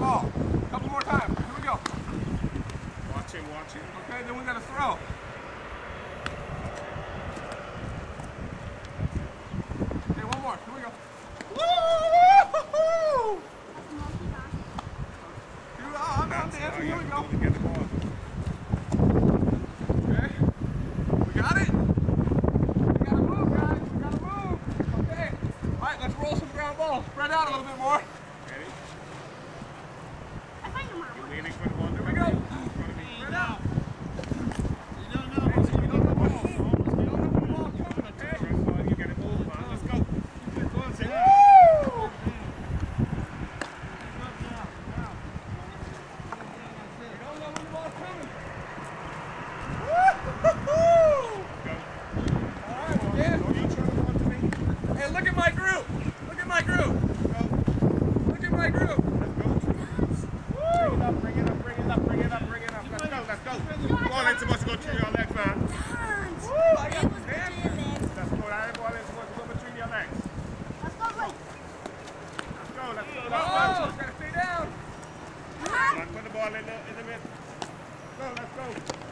ball. A couple more times. Here we go. Watch him, watch him. Okay, then we got to throw. Okay, one more. Here we go. Woo! I'm dancing. Here we go. Get the ball. Okay. We got it. We gotta move, guys. We gotta move. Okay. All right, let's roll some ground balls. Spread out a little bit more. Ready? I find them You're waiting for the ball. Here we go. Spread out. You don't know the ball. You don't know the ball coming, okay? First ball, you gotta move, man. Let's go. Woo! Hey, look at my group! Look at my group! Look at my group! Bring it up, bring it up, bring it up, bring it up. Let's go, let's go. Come on, it's supposed to go through your legs, man. Woo! I got the damn. Let's go, that ball is supposed to go between your legs. Let's go, wait. Let's go, let's go, Oh, let's go. gotta stay down. Put the ball in the mid. Go, let's go.